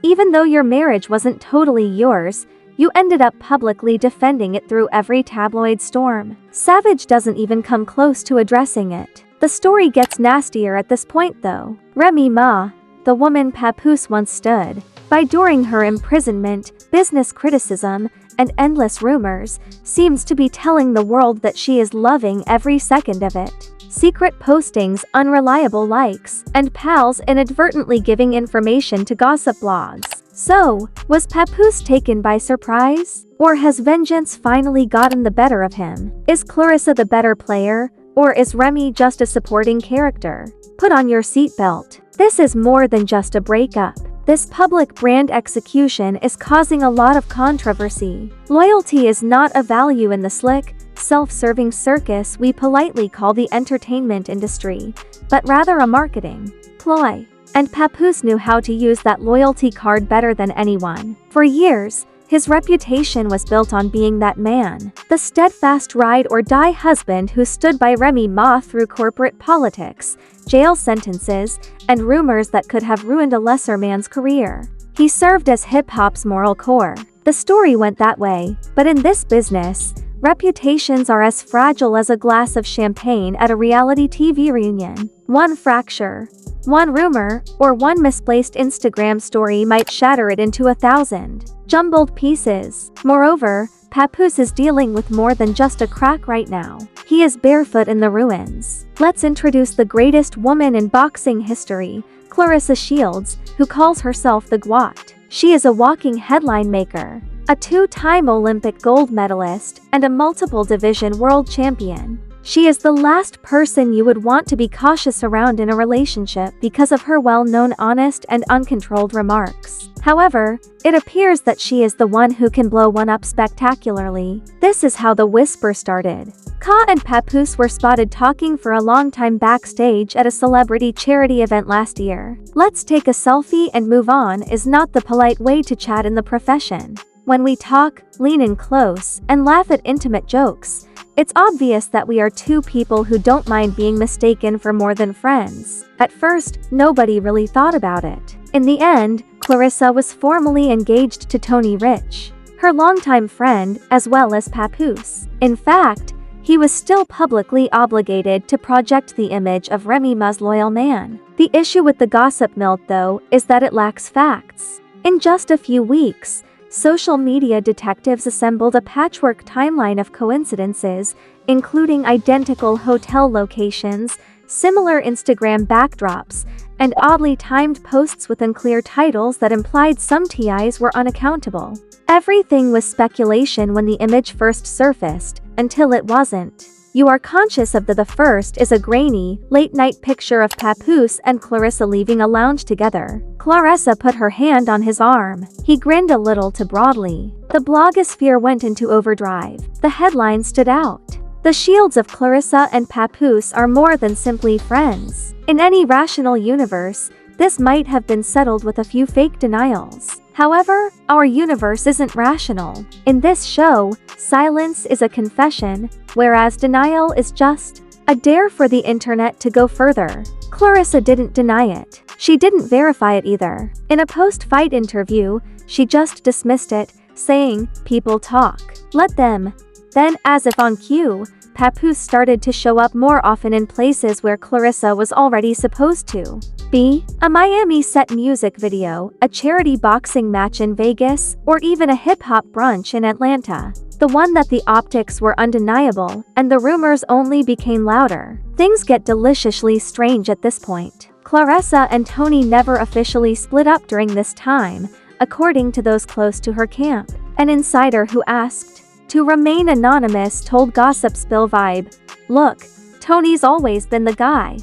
Even though your marriage wasn't totally yours, you ended up publicly defending it through every tabloid storm. Savage doesn't even come close to addressing it. The story gets nastier at this point though. Remy Ma, the woman Papoose once stood by during her imprisonment, business criticism, and endless rumors, seems to be telling the world that she is loving every second of it. Secret postings, unreliable likes, and pals inadvertently giving information to gossip blogs. So, was Papoose taken by surprise? Or has vengeance finally gotten the better of him? Is Claressa the better player? Or is Remy just a supporting character? Put on your seatbelt. This is more than just a breakup. This public brand execution is causing a lot of controversy. Loyalty is not a value in the slick, self-serving circus we politely call the entertainment industry, but rather a marketing ploy. And Papoose knew how to use that loyalty card better than anyone. For years, his reputation was built on being that man, the steadfast ride-or-die husband who stood by Remy Ma through corporate politics, jail sentences, and rumors that could have ruined a lesser man's career. He served as hip-hop's moral core. The story went that way, but in this business, reputations are as fragile as a glass of champagne at a reality TV reunion. One fracture, one rumor, or one misplaced Instagram story might shatter it into 1,000 jumbled pieces. Moreover, Papoose is dealing with more than just a crack right now. He is barefoot in the ruins. Let's introduce the greatest woman in boxing history, Claressa Shields, who calls herself the GWOT. She is a walking headline maker, a two-time Olympic gold medalist, and a multiple division world champion. She is the last person you would want to be cautious around in a relationship because of her well-known honest and uncontrolled remarks. However, it appears that she is the one who can blow one up spectacularly. This is how the whisper started. Ka and Papoose were spotted talking for a long time backstage at a celebrity charity event last year. Let's take a selfie and move on is not the polite way to chat in the profession. When we talk, lean in close, and laugh at intimate jokes, it's obvious that we are two people who don't mind being mistaken for more than friends. At first, nobody really thought about it. In the end, Claressa was formally engaged to Tony Rich, her longtime friend, as well as Papoose. In fact, he was still publicly obligated to project the image of Remy Ma's loyal man. The issue with the gossip mill, though, is that it lacks facts. In just a few weeks, social media detectives assembled a patchwork timeline of coincidences, including identical hotel locations, similar Instagram backdrops, and oddly timed posts with unclear titles that implied some TIs were unaccountable. Everything was speculation when the image first surfaced, until it wasn't. You are conscious of the first is a grainy, late-night picture of Papoose and Claressa leaving a lounge together. Claressa put her hand on his arm. He grinned a little too broadly. The blogosphere went into overdrive. The headline stood out. The Shields of Claressa and Papoose are more than simply friends. In any rational universe, this might have been settled with a few fake denials. However, our universe isn't rational. In this show, silence is a confession, whereas denial is just a dare for the internet to go further. Claressa didn't deny it. She didn't verify it either. In a post-fight interview, she just dismissed it, saying, "People talk. Let them." Then, as if on cue, Papoose started to show up more often in places where Claressa was already supposed to be. A Miami set music video, a charity boxing match in Vegas, or even a hip-hop brunch in Atlanta. The one that the optics were undeniable, and the rumors only became louder. Things get deliciously strange at this point. Claressa and Tony never officially split up during this time, according to those close to her camp. An insider who asked to remain anonymous told Gossip Spill Vibe, "Look, Tony's always been the guy.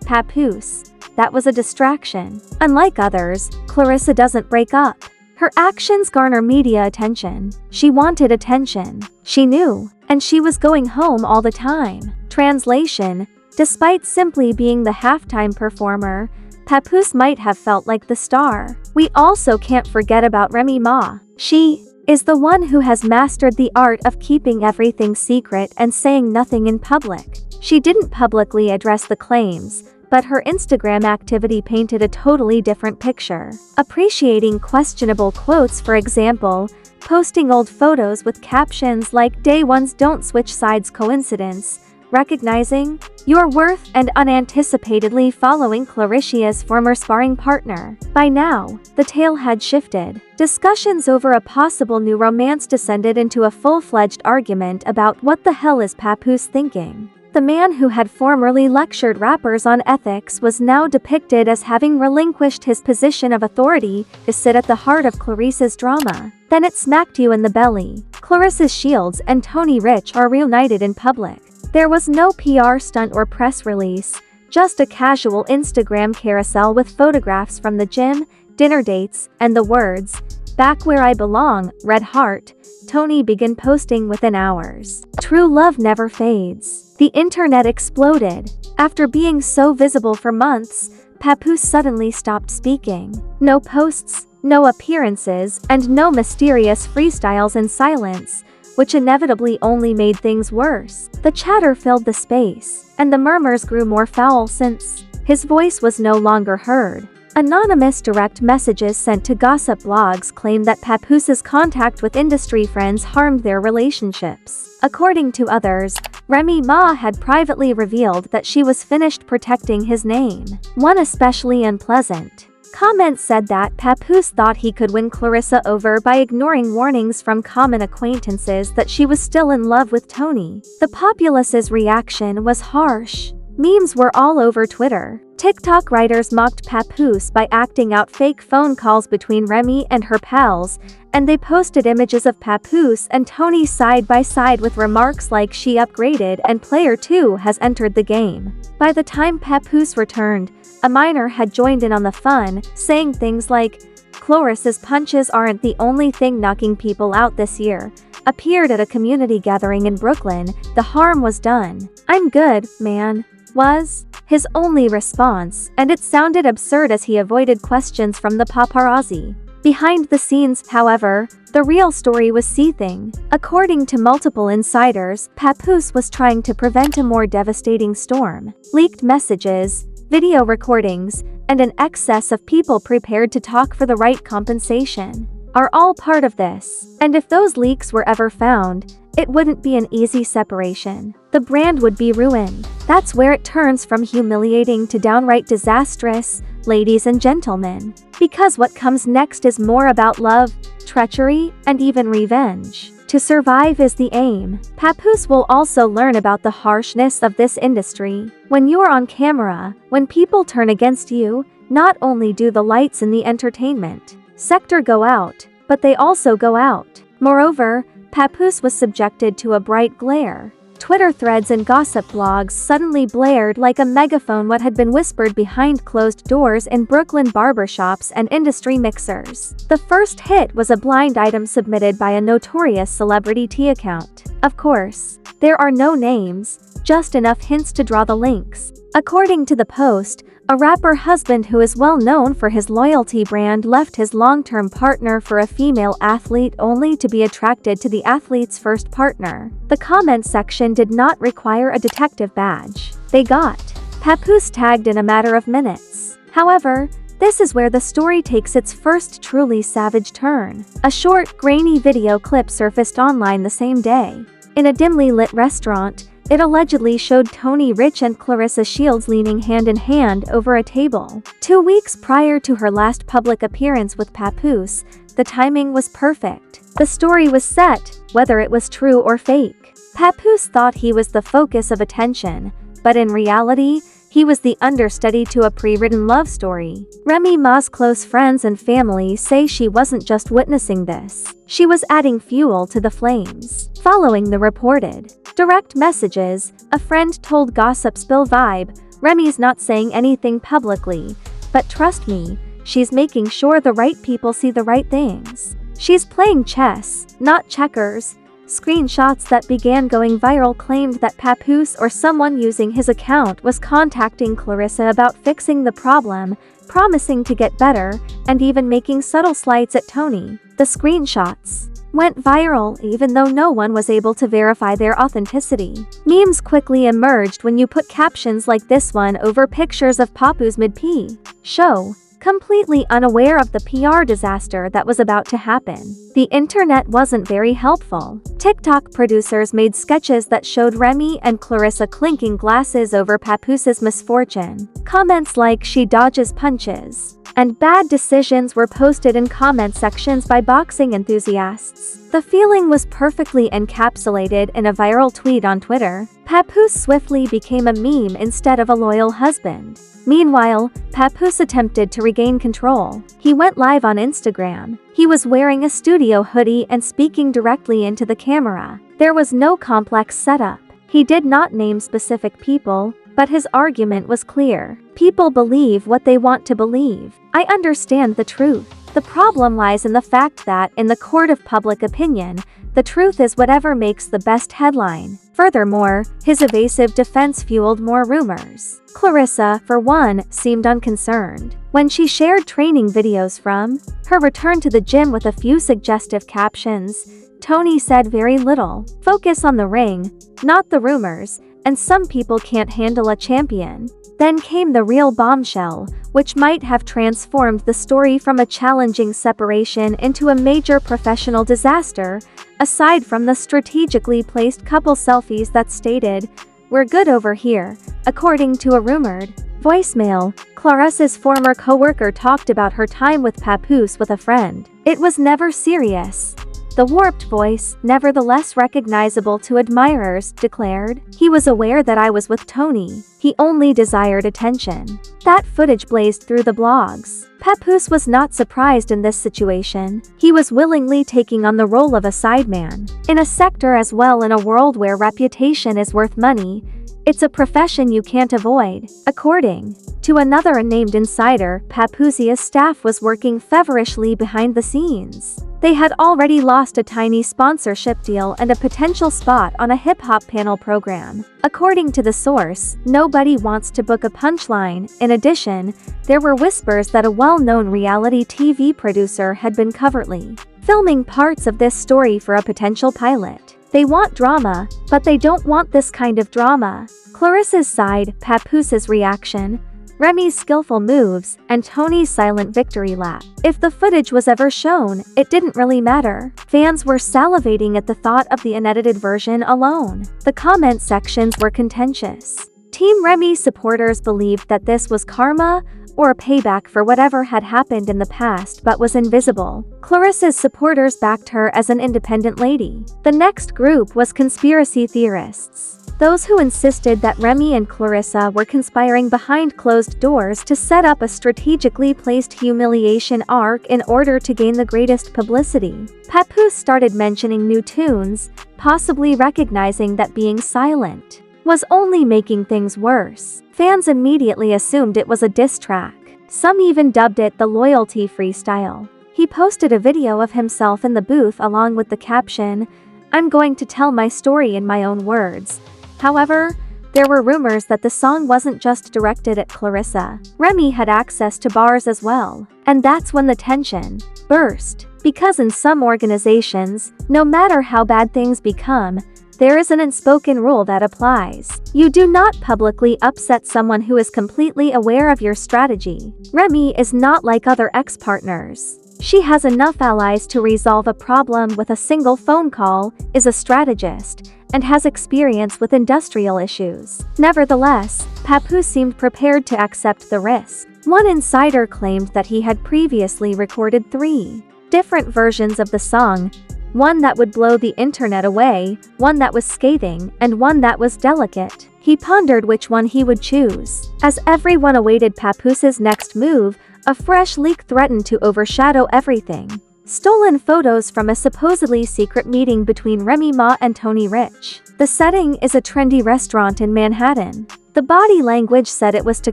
Papoose, that was a distraction." Unlike others, Claressa doesn't break up. Her actions garner media attention. She wanted attention. She knew, and she was going home all the time. Translation: despite simply being the halftime performer, Papoose might have felt like the star. We also can't forget about Remy Ma. She is the one who has mastered the art of keeping everything secret and saying nothing in public. She didn't publicly address the claims, but her Instagram activity painted a totally different picture. Appreciating questionable quotes, for example, posting old photos with captions like "Day ones don't switch sides coincidence," recognizing your worth, and unanticipatedly following Claressa's former sparring partner. By now, the tale had shifted. Discussions over a possible new romance descended into a full-fledged argument about what the hell is Papoose thinking. The man who had formerly lectured rappers on ethics was now depicted as having relinquished his position of authority to sit at the heart of Claressa's drama. Then it smacked you in the belly. Claressa Shields and Tony Rich are reunited in public. There was no PR stunt or press release, just a casual Instagram carousel with photographs from the gym, dinner dates, and the words, "Back where I belong, red heart." Tony began posting within hours. True love never fades. The internet exploded. After being so visible for months, Papoose suddenly stopped speaking. No posts, no appearances, and no mysterious freestyles in silence, which inevitably only made things worse. The chatter filled the space, and the murmurs grew more foul since his voice was no longer heard. Anonymous direct messages sent to gossip blogs claim that Papoose's contact with industry friends harmed their relationships. According to others, Remy Ma had privately revealed that she was finished protecting his name. One especially unpleasant comment said that Papoose thought he could win Claressa over by ignoring warnings from common acquaintances that she was still in love with Tony. The populace's reaction was harsh. Memes were all over Twitter. TikTok writers mocked Papoose by acting out fake phone calls between Remy and her pals, and they posted images of Papoose and Tony side by side with remarks like "She upgraded" and "Player 2 has entered the game." By the time Papoose returned, a minor had joined in on the fun, saying things like, "Claressa's punches aren't the only thing knocking people out this year. Appeared at a community gathering in Brooklyn, the harm was done. I'm good, man," was his only response, and it sounded absurd as he avoided questions from the paparazzi. Behind the scenes, however, the real story was seething. According to multiple insiders, Papoose was trying to prevent a more devastating storm. Leaked messages, video recordings, and an excess of people prepared to talk for the right compensation are all part of this. And if those leaks were ever found, it wouldn't be an easy separation. The brand would be ruined. That's where it turns from humiliating to downright disastrous, ladies and gentlemen. Because what comes next is more about love, treachery, and even revenge. To survive is the aim. Papoose will also learn about the harshness of this industry. When you're on camera, when people turn against you, not only do the lights in the entertainment sector go out, but they also go out. Moreover, Papoose was subjected to a bright glare. Twitter threads and gossip blogs suddenly blared like a megaphone what had been whispered behind closed doors in Brooklyn barbershops and industry mixers. The first hit was a blind item submitted by a notorious celebrity tea account. Of course, there are no names, just enough hints to draw the links. According to the post, a rapper husband who is well known for his loyalty brand left his long-term partner for a female athlete only to be attracted to the athlete's first partner. The comment section did not require a detective badge. They got Papoose tagged in a matter of minutes. However, this is where the story takes its first truly savage turn. A short, grainy video clip surfaced online the same day. In a dimly lit restaurant, it allegedly showed Tony Rich and Claressa Shields leaning hand in hand over a table. 2 weeks prior to her last public appearance with Papoose, the timing was perfect. The story was set, whether it was true or fake. Papoose thought he was the focus of attention, but in reality, he was the understudy to a pre-written love story. Remy Ma's close friends and family say she wasn't just witnessing this. She was adding fuel to the flames. Following the reported direct messages, a friend told Gossip Spill Vibe, "Remy's not saying anything publicly, but trust me, she's making sure the right people see the right things. She's playing chess, not checkers." Screenshots that began going viral claimed that Papoose or someone using his account was contacting Claressa about fixing the problem, promising to get better, and even making subtle slights at Tony. The screenshots went viral even though no one was able to verify their authenticity. Memes quickly emerged when you put captions like this one over pictures of Papoose mid-P show, completely unaware of the PR disaster that was about to happen. The internet wasn't very helpful. TikTok producers made sketches that showed Remy and Claressa clinking glasses over Papoose's misfortune. Comments like "she dodges punches" and "bad decisions" were posted in comment sections by boxing enthusiasts. The feeling was perfectly encapsulated in a viral tweet on Twitter. Papoose swiftly became a meme instead of a loyal husband. Meanwhile, Papoose attempted to regain control. He went live on Instagram. He was wearing a studio hoodie and speaking directly into the camera. There was no complex setup. He did not name specific people, but his argument was clear. People believe what they want to believe. I understand the truth. The problem lies in the fact that, in the court of public opinion, the truth is whatever makes the best headline. Furthermore, his evasive defense fueled more rumors. Claressa, for one, seemed unconcerned. When she shared training videos from her return to the gym with a few suggestive captions, Tony said very little. Focus on the ring, not the rumors, and some people can't handle a champion. Then came the real bombshell, which might have transformed the story from a challenging separation into a major professional disaster, aside from the strategically placed couple selfies that stated, "We're good over here," according to a rumored voicemail. Claressa's former co-worker talked about her time with Papoose with a friend. "It was never serious." The warped voice, nevertheless recognizable to admirers, declared, "He was aware that I was with Tony. He only desired attention." That footage blazed through the blogs. Papoose was not surprised in this situation. He was willingly taking on the role of a sideman. In a sector as well in a world where reputation is worth money, it's a profession you can't avoid. According to another unnamed insider, Papoose's staff was working feverishly behind the scenes. They had already lost a tiny sponsorship deal and a potential spot on a hip-hop panel program. According to the source, nobody wants to book a punchline. In addition, there were whispers that a well-known reality TV producer had been covertly filming parts of this story for a potential pilot. They want drama, but they don't want this kind of drama. Claressa's side, Papoose's reaction, Remy's skillful moves, and Tony's silent victory lap. If the footage was ever shown, it didn't really matter. Fans were salivating at the thought of the unedited version alone. The comment sections were contentious. Team Remy supporters believed that this was karma, or a payback for whatever had happened in the past but was invisible. Claressa's supporters backed her as an independent lady. The next group was conspiracy theorists. Those who insisted that Remy and Claressa were conspiring behind closed doors to set up a strategically placed humiliation arc in order to gain the greatest publicity. Papoose started mentioning new tunes, possibly recognizing that being silent was only making things worse. Fans immediately assumed it was a diss track. Some even dubbed it the loyalty freestyle. He posted a video of himself in the booth along with the caption, "I'm going to tell my story in my own words." However, there were rumors that the song wasn't just directed at Claressa. Remy had access to bars as well. And that's when the tension burst. Because in some organizations, no matter how bad things become, there is an unspoken rule that applies. You do not publicly upset someone who is completely aware of your strategy. Remy is not like other ex-partners. She has enough allies to resolve a problem with a single phone call, is a strategist, and has experience with industrial issues. Nevertheless, Papoose seemed prepared to accept the risk. One insider claimed that he had previously recorded 3 different versions of the song, one that would blow the internet away, one that was scathing, and one that was delicate. He pondered which one he would choose. As everyone awaited Papoose's next move, a fresh leak threatened to overshadow everything. Stolen photos from a supposedly secret meeting between Remy Ma and Tony Rich. The setting is a trendy restaurant in Manhattan. The body language said it was too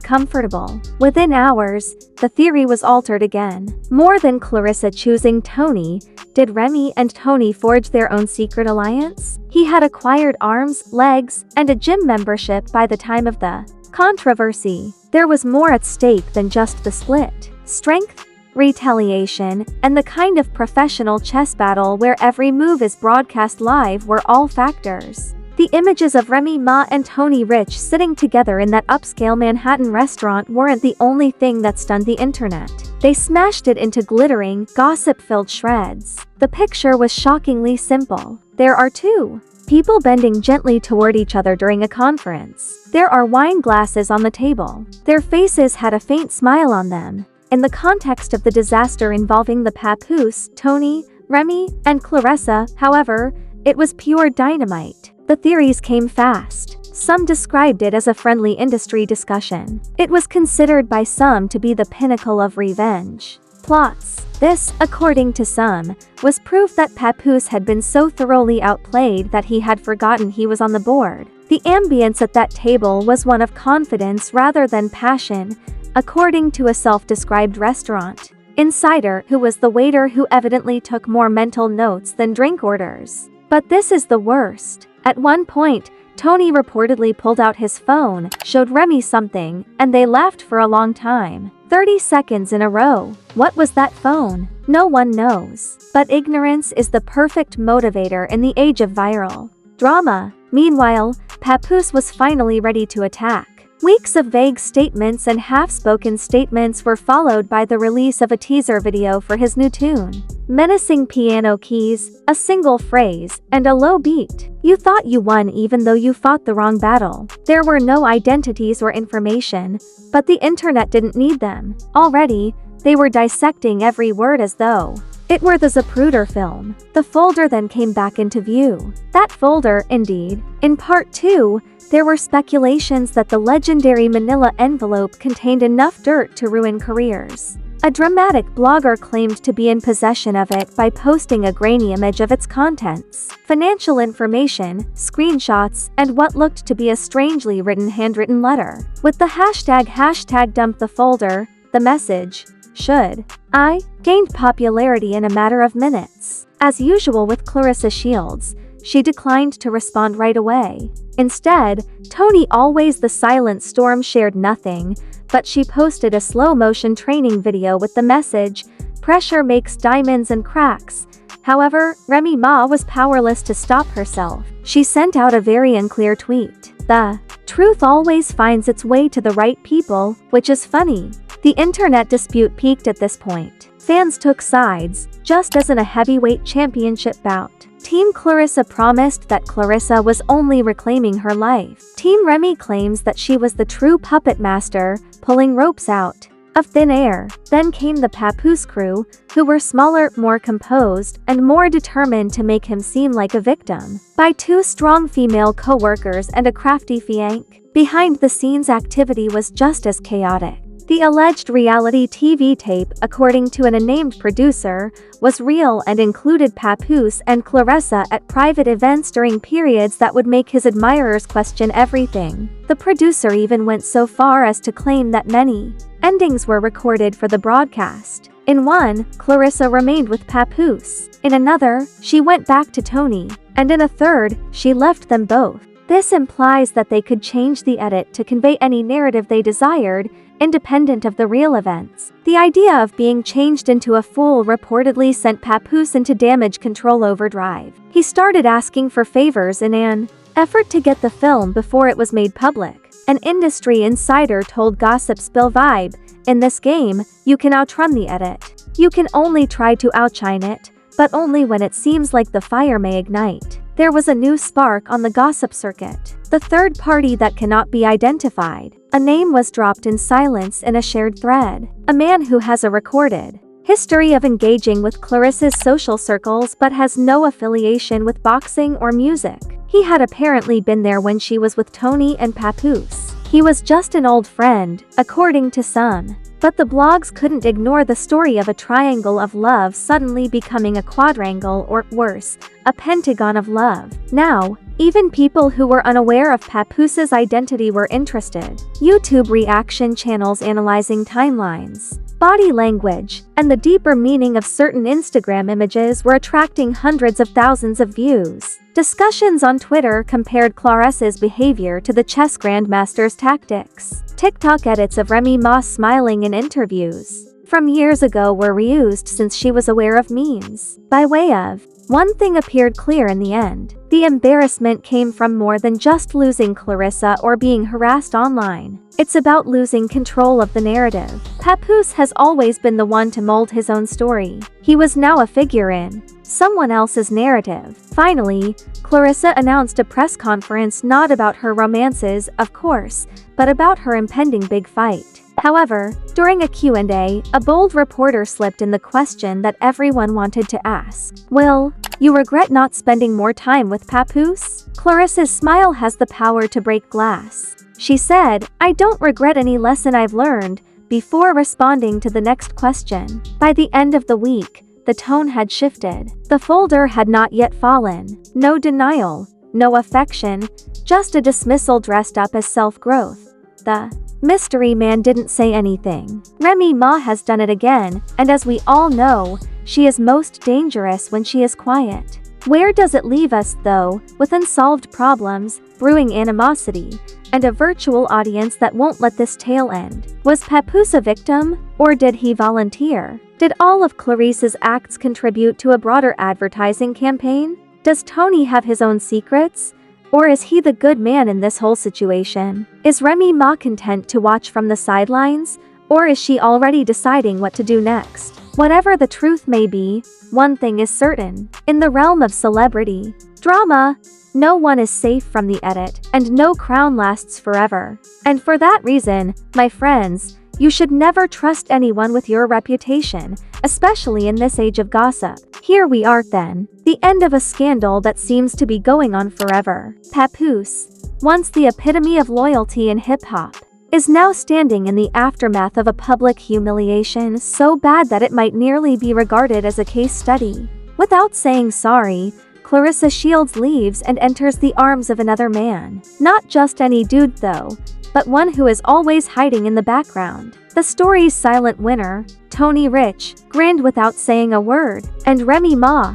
comfortable. Within hours, the theory was altered again. More than Claressa choosing Tony, did Remy and Tony forge their own secret alliance? He had acquired arms, legs, and a gym membership by the time of the controversy. There was more at stake than just the split. Strength, retaliation, and the kind of professional chess battle where every move is broadcast live were all factors. The images of Remy Ma and Tony Rich sitting together in that upscale Manhattan restaurant weren't the only thing that stunned the internet. They smashed it into glittering, gossip-filled shreds. The picture was shockingly simple. There are two people bending gently toward each other during a conference. There are wine glasses on the table. Their faces had a faint smile on them. In the context of the disaster involving the Papoose, Tony, Remy, and Claressa, however, it was pure dynamite. The theories came fast. Some described it as a friendly industry discussion. It was considered by some to be the pinnacle of revenge plots. This, according to some, was proof that Papoose had been so thoroughly outplayed that he had forgotten he was on the board. The ambience at that table was one of confidence rather than passion, according to a self-described restaurant insider who was the waiter who evidently took more mental notes than drink orders. But this is the worst. At one point, Tony reportedly pulled out his phone, showed Remy something, and they laughed for a long time. 30 seconds in a row. What was that phone? No one knows. But ignorance is the perfect motivator in the age of viral drama. Meanwhile, Papoose was finally ready to attack. Weeks of vague statements and half-spoken statements were followed by the release of a teaser video for his new tune. Menacing piano keys, a single phrase, and a low beat. You thought you won even though you fought the wrong battle. There were no identities or information, but the internet didn't need them. Already, they were dissecting every word as though it were the Zapruder film. The folder then came back into view. That folder, indeed. In part 2, there were speculations that the legendary manila envelope contained enough dirt to ruin careers. A dramatic blogger claimed to be in possession of it by posting a grainy image of its contents, financial information, screenshots, and what looked to be a strangely written handwritten letter. With the hashtag dump the folder, the message, should I, gained popularity in a matter of minutes. As usual with Claressa Shields, she declined to respond right away. Instead, Tony, always the silent storm, shared nothing, but she posted a slow-motion training video with the message, "Pressure makes diamonds and cracks." However, Remy Ma was powerless to stop herself. She sent out a very unclear tweet. The truth always finds its way to the right people, which is funny. The internet dispute peaked at this point. Fans took sides, just as in a heavyweight championship bout. Team Claressa promised that Claressa was only reclaiming her life. Team Remy claims that she was the true puppet master, pulling ropes out of thin air. Then came the Papoose crew, who were smaller, more composed, and more determined to make him seem like a victim. By two strong female co-workers and a crafty fiancé, behind-the-scenes activity was just as chaotic. The alleged reality TV tape, according to an unnamed producer, was real and included Papoose and Claressa at private events during periods that would make his admirers question everything. The producer even went so far as to claim that many endings were recorded for the broadcast. In one, Claressa remained with Papoose. In another, she went back to Tony. And in a third, she left them both. This implies that they could change the edit to convey any narrative they desired, independent of the real events. The idea of being changed into a fool reportedly sent Papoose into damage control overdrive. He started asking for favors in an effort to get the film before it was made public. An industry insider told Gossip Spill Vibe, "In this game, you can outrun the edit. You can only try to outshine it, but only when it seems like the fire may ignite." There was a new spark on the gossip circuit. The third party that cannot be identified. A name was dropped in silence in a shared thread. A man who has a recorded history of engaging with Claressa's social circles but has no affiliation with boxing or music. He had apparently been there when she was with Tony and Papoose. He was just an old friend, according to some. But the blogs couldn't ignore the story of a triangle of love suddenly becoming a quadrangle, or worse, a pentagon of love. Now, even people who were unaware of Papoose's identity were interested. YouTube reaction channels analyzing timelines, body language, and the deeper meaning of certain Instagram images were attracting hundreds of thousands of views. Discussions on Twitter compared Claressa's behavior to the chess grandmaster's tactics. TikTok edits of Remy Ma smiling in interviews from years ago were reused since she was aware of memes. By way of, one thing appeared clear in the end. The embarrassment came from more than just losing Claressa or being harassed online. It's about losing control of the narrative. Papoose has always been the one to mold his own story. He was now a figure in someone else's narrative. Finally, Claressa announced a press conference not about her romances, of course, but about her impending big fight. However, during a Q&A, a bold reporter slipped in the question that everyone wanted to ask. Will you regret not spending more time with Papoose? Claressa's smile has the power to break glass. She said, "I don't regret any lesson I've learned," before responding to the next question. By the end of the week, the tone had shifted. The folder had not yet fallen. No denial, no affection, just a dismissal dressed up as self-growth. The mystery man didn't say anything. Remy Ma has done it again, and as we all know, she is most dangerous when she is quiet. Where does it leave us, though, with unsolved problems, brewing animosity, and a virtual audience that won't let this tale end? Was Papoose a victim, or did he volunteer? Did all of Claressa's acts contribute to a broader advertising campaign? Does Tony have his own secrets? Or is he the good man in this whole situation? Is Remy Ma content to watch from the sidelines, or is she already deciding what to do next? Whatever the truth may be, one thing is certain. In the realm of celebrity drama, no one is safe from the edit, and no crown lasts forever. And for that reason, my friends, you should never trust anyone with your reputation, especially in this age of gossip. Here we are then, the end of a scandal that seems to be going on forever. Papoose, once the epitome of loyalty in hip-hop, is now standing in the aftermath of a public humiliation so bad that it might nearly be regarded as a case study. Without saying sorry, Claressa Shields leaves and enters the arms of another man. Not just any dude though, but one who is always hiding in the background. The story's silent winner, Tony Rich, grinned without saying a word, and Remy Ma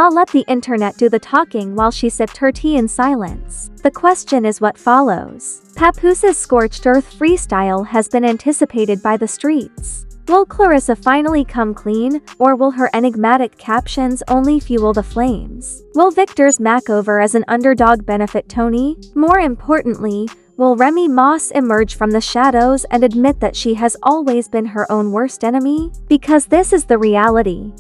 let the internet do the talking while she sipped her tea in silence. The question is what follows. Papoose's scorched earth freestyle has been anticipated by the streets. Will Claressa finally come clean, or will her enigmatic captions only fuel the flames? Will Victor's makeover as an underdog benefit Tony? More importantly, will Remy Ma emerge from the shadows and admit that she has always been her own worst enemy? Because this is the reality.